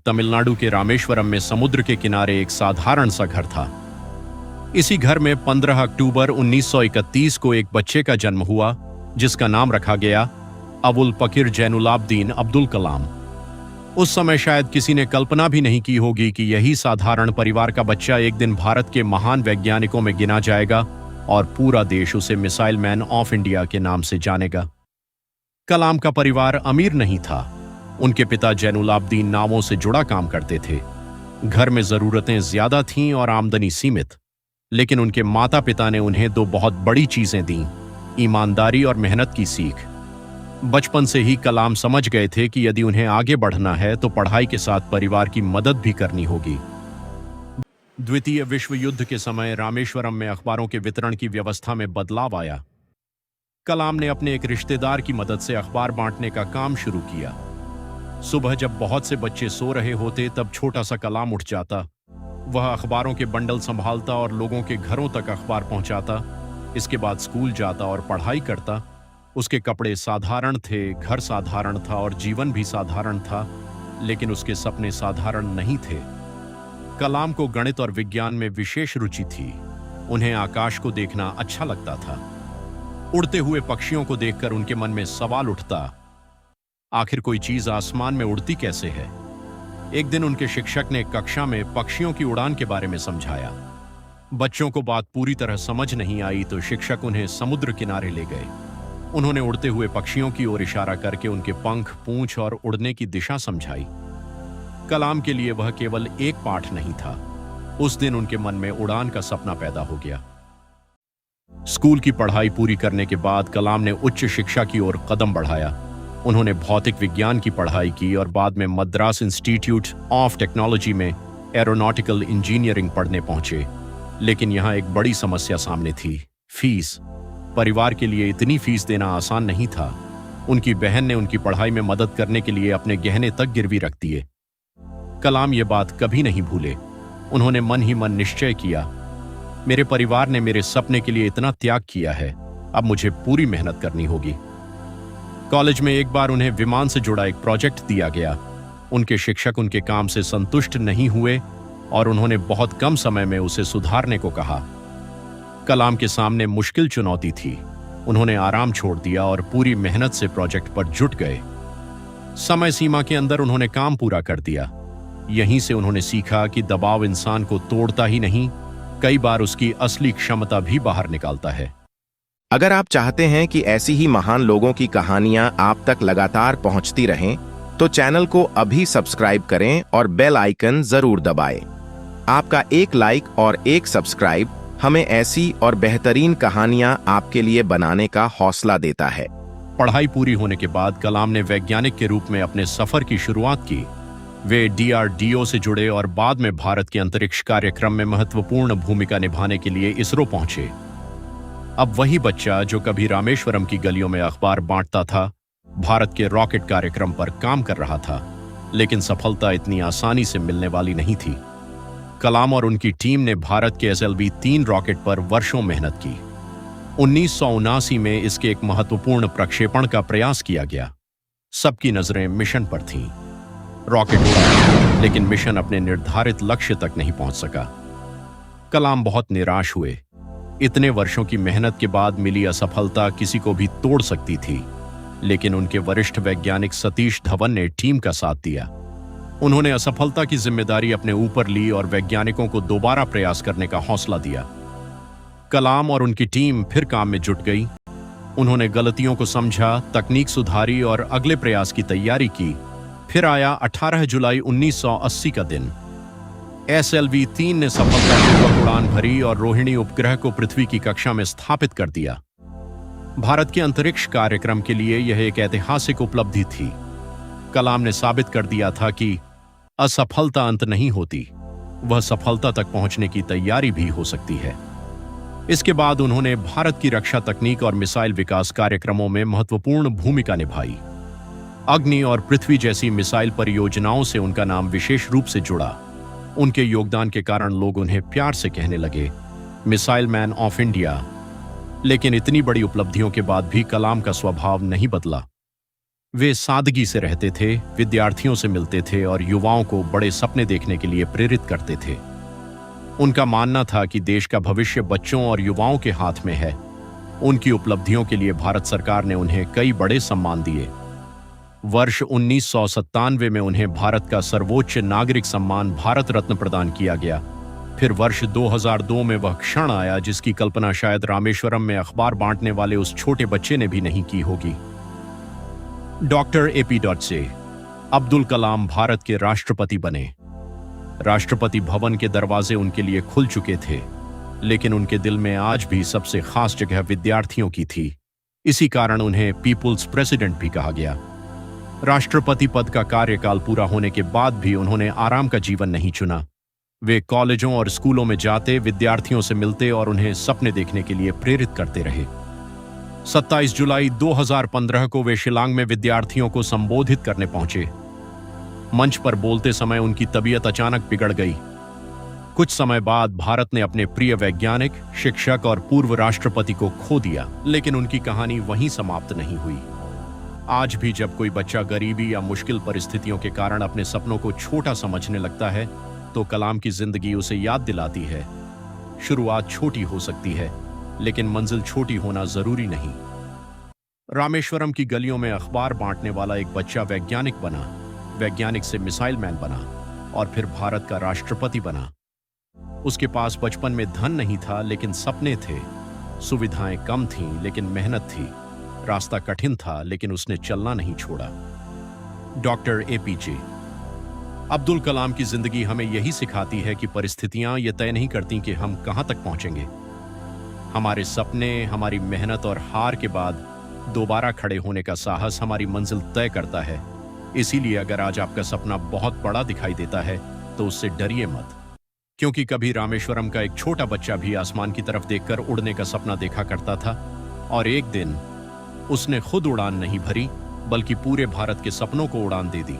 तमिलनाडु के रामेश्वरम में समुद्र के किनारे एक साधारण सा घर था। इसी घर में 15 अक्टूबर 1931 को एक बच्चे का जन्म हुआ, जिसका नाम रखा गया अबुल पकीर जैनुलाब्दीन अब्दुल कलाम। उस समय शायद किसी ने कल्पना भी नहीं की होगी कि यही साधारण परिवार का बच्चा एक दिन भारत के महान वैज्ञानिकों में गिना जाएगा और पूरा देश उसे मिसाइल मैन ऑफ इंडिया के नाम से जानेगा। कलाम का परिवार अमीर नहीं था। उनके पिता जैनुलाब्दीन नावों से जुड़ा काम करते थे। घर में जरूरतें ज्यादा थीं और आमदनी सीमित, लेकिन उनके माता पिता ने उन्हें दो बहुत बड़ी चीजें दीं: ईमानदारी और मेहनत की सीख। बचपन से ही कलाम समझ गए थे कि यदि उन्हें आगे बढ़ना है तो पढ़ाई के साथ परिवार की मदद भी करनी होगी। द्वितीय विश्व युद्ध के समय रामेश्वरम में अखबारों के वितरण की व्यवस्था में बदलाव आया। कलाम ने अपने एक रिश्तेदार की मदद से अखबार बांटने का काम शुरू किया। सुबह जब बहुत से बच्चे सो रहे होते तब छोटा सा कलाम उठ जाता। वह अखबारों के बंडल संभालता और लोगों के घरों तक अखबार पहुंचाता। इसके बाद स्कूल जाता और पढ़ाई करता। उसके कपड़े साधारण थे, घर साधारण था और जीवन भी साधारण था, लेकिन उसके सपने साधारण नहीं थे। कलाम को गणित और विज्ञान में विशेष रुचि थी। उन्हें आकाश को देखना अच्छा लगता था। उड़ते हुए पक्षियों को देखकर उनके मन में सवाल उठता, आखिर कोई चीज आसमान में उड़ती कैसे है। एक दिन उनके शिक्षक ने कक्षा में पक्षियों की उड़ान के बारे में समझाया। बच्चों को बात पूरी तरह समझ नहीं आई तो शिक्षक उन्हें समुद्र किनारे ले गए। उन्होंने उड़ते हुए पक्षियों की ओर इशारा करके उनके पंख, पूंछ और उड़ने की दिशा समझाई। कलाम के लिए वह केवल एक पाठ नहीं था। उस दिन उनके मन में उड़ान का सपना पैदा हो गया। स्कूल की पढ़ाई पूरी करने के बाद कलाम ने उच्च शिक्षा की ओर कदम बढ़ाया। उन्होंने भौतिक विज्ञान की पढ़ाई की और बाद में मद्रास इंस्टीट्यूट ऑफ टेक्नोलॉजी में एरोनॉटिकल इंजीनियरिंग पढ़ने पहुंचे। लेकिन यहां एक बड़ी समस्या सामने थी: फीस। परिवार के लिए इतनी फीस देना आसान नहीं था। उनकी बहन ने उनकी पढ़ाई में मदद करने के लिए अपने गहने तक गिरवी रख दिए। कलाम ये बात कभी नहीं भूले। उन्होंने मन ही मन निश्चय किया, मेरे परिवार ने मेरे सपने के लिए इतना त्याग किया है, अब मुझे पूरी मेहनत करनी होगी। कॉलेज में एक बार उन्हें विमान से जुड़ा एक प्रोजेक्ट दिया गया। उनके शिक्षक उनके काम से संतुष्ट नहीं हुए और उन्होंने बहुत कम समय में उसे सुधारने को कहा। कलाम के सामने मुश्किल चुनौती थी। उन्होंने आराम छोड़ दिया और पूरी मेहनत से प्रोजेक्ट पर जुट गए। समय सीमा के अंदर उन्होंने काम पूरा कर दिया। यहीं से उन्होंने सीखा कि दबाव इंसान को तोड़ता ही नहीं, कई बार उसकी असली क्षमता भी बाहर निकालता है। अगर आप चाहते हैं कि ऐसी ही महान लोगों की कहानियां आप तक लगातार पहुंचती रहें, तो चैनल को अभी सब्सक्राइब करें और बेल आइकन जरूर दबाएं। आपका एक लाइक और एक सब्सक्राइब हमें ऐसी और बेहतरीन कहानियां आपके लिए बनाने का हौसला देता है। पढ़ाई पूरी होने के बाद कलाम ने वैज्ञानिक के रूप में अपने सफर की शुरुआत की। वे DRDO से जुड़े और बाद में भारत के अंतरिक्ष कार्यक्रम में महत्वपूर्ण भूमिका निभाने के लिए इसरो पहुंचे। अब वही बच्चा जो कभी रामेश्वरम की गलियों में अखबार बांटता था, भारत के रॉकेट कार्यक्रम पर काम कर रहा था। लेकिन सफलता इतनी आसानी से मिलने वाली नहीं थी। कलाम और उनकी टीम ने भारत के SLV-3 रॉकेट पर वर्षों मेहनत की। 1979 में इसके एक महत्वपूर्ण प्रक्षेपण का प्रयास किया गया। सबकी नजरें मिशन पर थीं। रॉकेट उड़ा, लेकिन मिशन अपने निर्धारित लक्ष्य तक नहीं पहुंच सका। कलाम बहुत निराश हुए। इतने वर्षों की मेहनत के बाद मिली असफलता किसी को भी तोड़ सकती थी, लेकिन उनके वरिष्ठ वैज्ञानिक सतीश धवन ने टीम का साथ दिया। उन्होंने असफलता की जिम्मेदारी अपने ऊपर ली और वैज्ञानिकों को दोबारा प्रयास करने का हौसला दिया। कलाम और उनकी टीम फिर काम में जुट गई। उन्होंने गलतियों को समझा, तकनीक सुधारी और अगले प्रयास की तैयारी की। फिर आया 18 जुलाई 1980 का दिन। SLV-3 ने सफलतापूर्वक उड़ान भरी और रोहिणी उपग्रह को पृथ्वी की कक्षा में स्थापित कर दिया। भारत के अंतरिक्ष कार्यक्रम के लिए यह एक ऐतिहासिक उपलब्धि थी। कलाम ने साबित कर दिया था कि असफलता अंत नहीं होती, वह सफलता तक पहुंचने की तैयारी भी हो सकती है। इसके बाद उन्होंने भारत की रक्षा तकनीक और मिसाइल विकास कार्यक्रमों में महत्वपूर्ण भूमिका निभाई। अग्नि और पृथ्वी जैसी मिसाइल परियोजनाओं से उनका नाम विशेष रूप से जुड़ा। उनके योगदान के कारण लोग उन्हें प्यार से कहने लगे, मिसाइल मैन ऑफ इंडिया। लेकिन इतनी बड़ी उपलब्धियों के बाद भी कलाम का स्वभाव नहीं बदला। वे सादगी से रहते थे, विद्यार्थियों से मिलते थे और युवाओं को बड़े सपने देखने के लिए प्रेरित करते थे। उनका मानना था कि देश का भविष्य बच्चों और युवाओं के हाथ में है। उनकी उपलब्धियों के लिए भारत सरकार ने उन्हें कई बड़े सम्मान दिए। वर्ष 1997 में उन्हें भारत का सर्वोच्च नागरिक सम्मान भारत रत्न प्रदान किया गया। फिर वर्ष 2002 में वह क्षण आया जिसकी कल्पना शायद रामेश्वरम में अखबार बांटने वाले उस छोटे बच्चे ने भी नहीं की होगी। डॉक्टर APJ अब्दुल कलाम भारत के राष्ट्रपति बने। राष्ट्रपति भवन के दरवाजे उनके लिए खुल चुके थे, लेकिन उनके दिल में आज भी सबसे खास जगह विद्यार्थियों की थी। इसी कारण उन्हें पीपुल्स प्रेसिडेंट भी कहा गया। राष्ट्रपति पद का कार्यकाल पूरा होने के बाद भी उन्होंने आराम का जीवन नहीं चुना। वे कॉलेजों और स्कूलों में जाते, विद्यार्थियों से मिलते और उन्हें सपने देखने के लिए प्रेरित करते रहे। 27 जुलाई 2015 को वे शिलांग में विद्यार्थियों को संबोधित करने पहुंचे। मंच पर बोलते समय उनकी तबीयत अचानक बिगड़ गई। कुछ समय बाद भारत ने अपने प्रिय वैज्ञानिक, शिक्षक और पूर्व राष्ट्रपति को खो दिया, लेकिन उनकी कहानी वहीं समाप्त नहीं हुई। आज भी जब कोई बच्चा गरीबी या मुश्किल परिस्थितियों के कारण अपने सपनों को छोटा समझने लगता है, तो कलाम की जिंदगी उसे याद दिलाती है, शुरुआत छोटी हो सकती है, लेकिन मंजिल छोटी होना जरूरी नहीं। रामेश्वरम की गलियों में अखबार बांटने वाला एक बच्चा वैज्ञानिक बना, वैज्ञानिक से मिसाइल मैन बना और फिर भारत का राष्ट्रपति बना। उसके पास बचपन में धन नहीं था, लेकिन सपने थे। सुविधाएं कम थीं, लेकिन मेहनत थी। रास्ता कठिन था, लेकिन उसने चलना नहीं छोड़ा। डॉक्टर APJ अब्दुल कलाम की जिंदगी हमें यही सिखाती है कि परिस्थितियां ये तय नहीं करती कि हम कहां तक पहुंचेंगे। हमारे सपने, हमारी मेहनत और हार के बाद दोबारा खड़े होने का साहस हमारी मंजिल तय करता है। इसीलिए अगर आज आपका सपना बहुत बड़ा दिखाई देता है, तो उससे डरिए मत, क्योंकि कभी रामेश्वरम का एक छोटा बच्चा भी आसमान की तरफ देखकर उड़ने का सपना देखा करता था, और एक दिन उसने खुद उड़ान नहीं भरी, बल्कि पूरे भारत के सपनों को उड़ान दे दी।